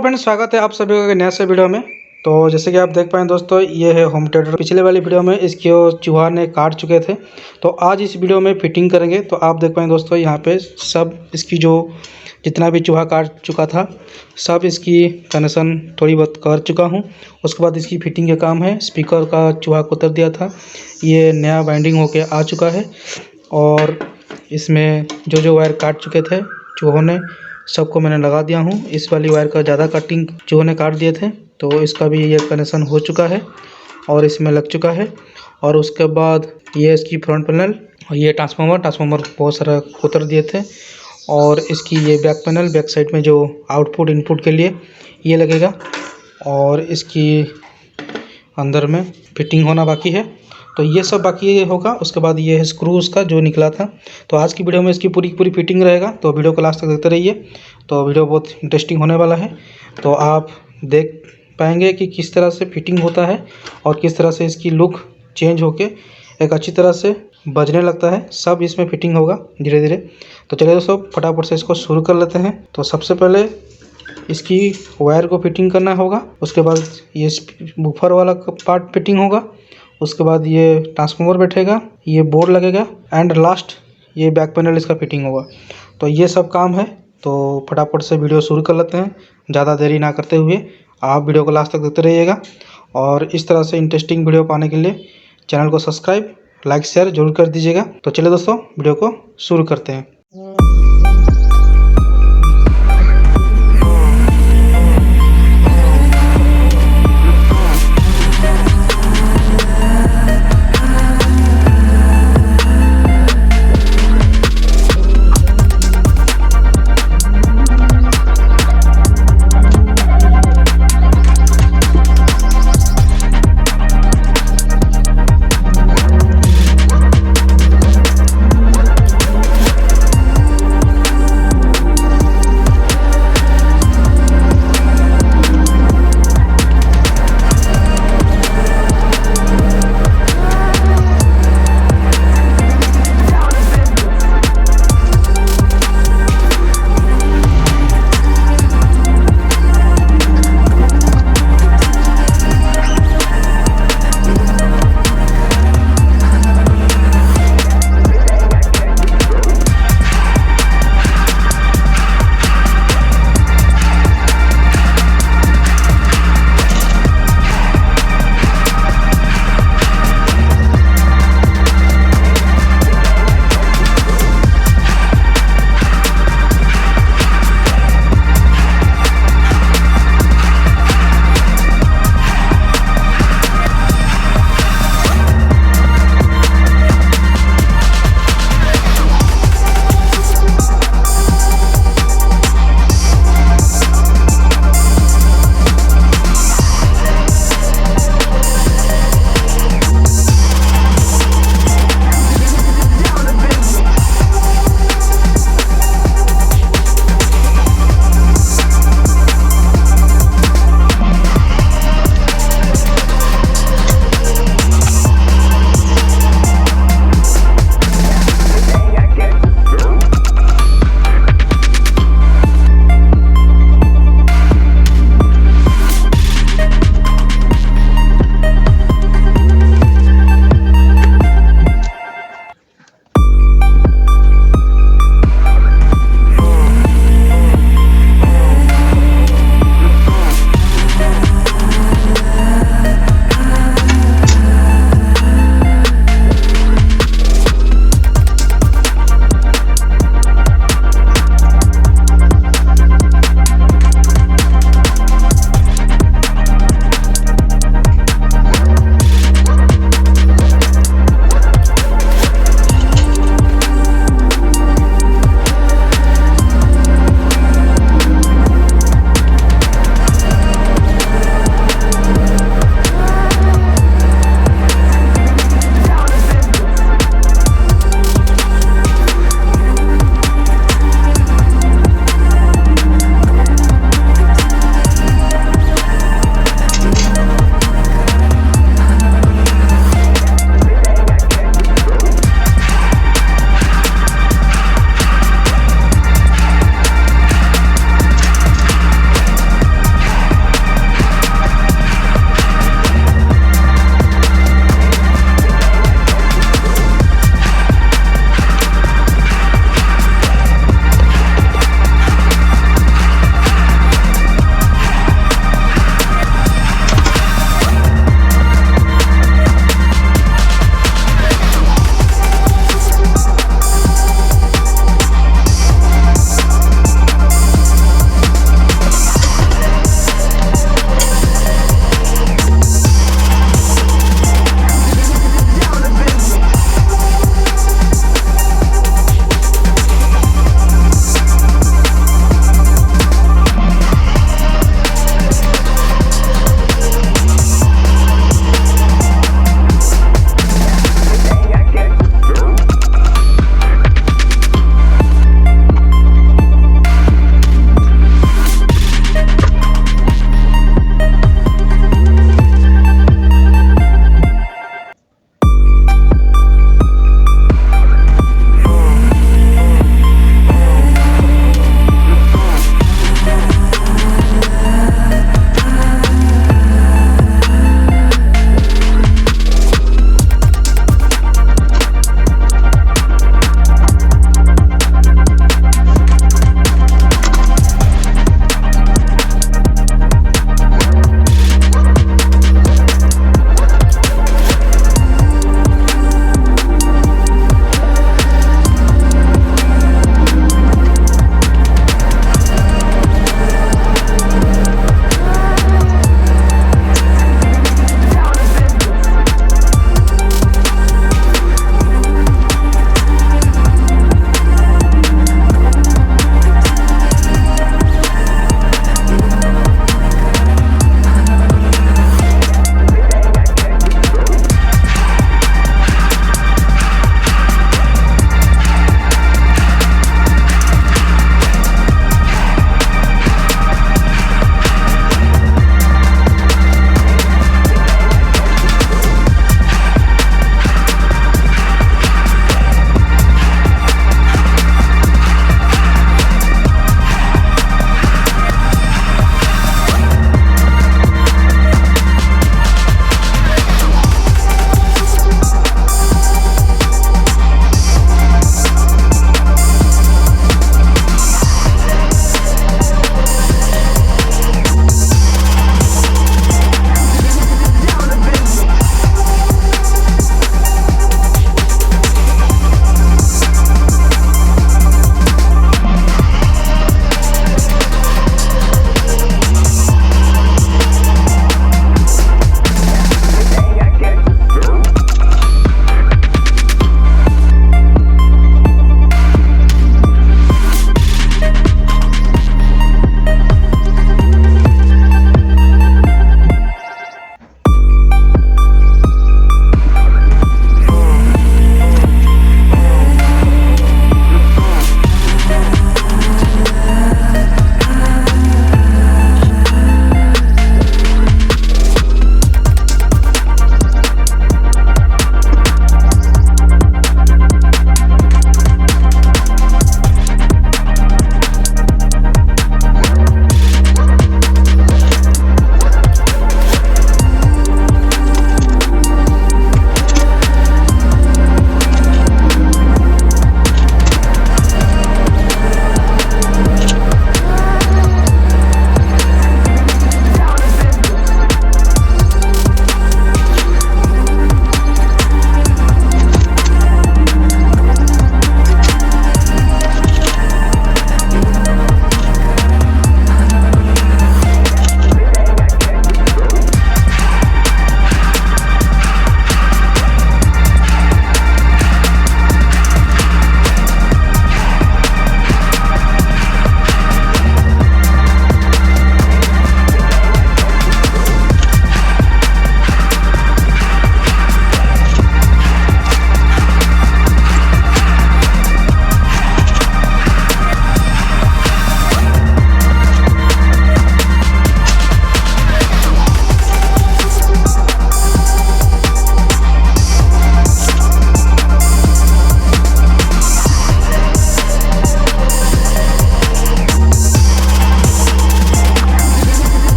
Friends, स्वागत है आप सभी का नया से वीडियो में। तो जैसे कि आप देख पाएँ दोस्तों, ये है होम थिएटर। पिछले वाली वीडियो में इसके चूहा ने काट चुके थे, तो आज इस वीडियो में फिटिंग करेंगे। तो आप देख पाएँ दोस्तों, यहाँ पे सब इसकी जो जितना भी चूहा काट चुका था सब इसकी कनेक्शन थोड़ी बहुत कर चुका हूँ। उसके बाद इसकी फिटिंग का काम है। स्पीकर का चूहा को उतर दिया था, ये नया बाइंडिंग होके आ चुका है। और इसमें जो वायर काट चुके थे चूहों ने, सबको मैंने लगा दिया हूँ। इस वाली वायर का ज़्यादा कटिंग चूहों ने काट दिए थे, तो इसका भी ये कनेक्शन हो चुका है और इसमें लग चुका है। और उसके बाद ये इसकी फ्रंट पैनल और ये ट्रांसफार्मर बहुत सारा उतर दिए थे। और इसकी ये बैक पैनल, बैक साइड में जो आउटपुट इनपुट के लिए ये लगेगा, और इसकी अंदर में फिटिंग होना बाकी है। तो ये सब बाकी होगा। उसके बाद ये है स्क्रू उसका जो निकला था। तो आज की वीडियो में इसकी पूरी फिटिंग रहेगा, तो वीडियो को लास्ट तक देखते रहिए। तो वीडियो बहुत इंटरेस्टिंग होने वाला है। तो आप देख पाएंगे कि किस तरह से फिटिंग होता है और किस तरह से इसकी लुक चेंज होके एक अच्छी तरह से बजने लगता है। सब इसमें फिटिंग होगा धीरे धीरे। तो चलिए दोस्तों, फटाफट से इसको शुरू कर लेते हैं। तो सबसे पहले इसकी वायर को फिटिंग करना होगा। उसके बाद ये बूफर वाला पार्ट फिटिंग होगा। उसके बाद ये ट्रांसफार्मर बैठेगा, ये बोर्ड लगेगा, एंड लास्ट ये बैक पैनल इसका फिटिंग होगा। तो ये सब काम है। तो फटाफट से वीडियो शुरू कर लेते हैं, ज़्यादा देरी ना करते हुए। आप वीडियो को लास्ट तक देखते रहिएगा, और इस तरह से इंटरेस्टिंग वीडियो पाने के लिए चैनल को सब्सक्राइब, लाइक, शेयर जरूर कर दीजिएगा। तो चलिए दोस्तों, वीडियो को शुरू करते हैं।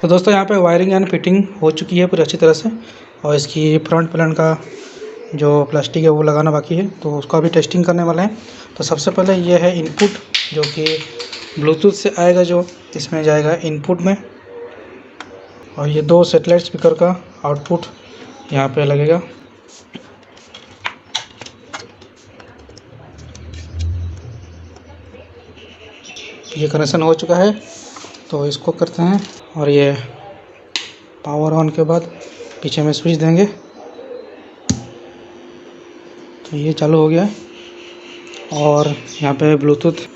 तो दोस्तों यहाँ पे वायरिंग एंड फिटिंग हो चुकी है पूरी अच्छी तरह से, और इसकी फ्रंट पैनल का जो प्लास्टिक है वो लगाना बाकी है, तो उसका भी टेस्टिंग करने वाले हैं। तो सबसे पहले ये है इनपुट, जो कि ब्लूटूथ से आएगा, जो इसमें जाएगा इनपुट में, और ये 2 सेटेलाइट स्पीकर का आउटपुट यहाँ पे लगेगा। ये कनेक्शन हो चुका है, तो इसको करते हैं, और ये पावर ऑन के बाद पीछे में स्विच देंगे, तो ये चालू हो गया है। और यहाँ पे ब्लूटूथ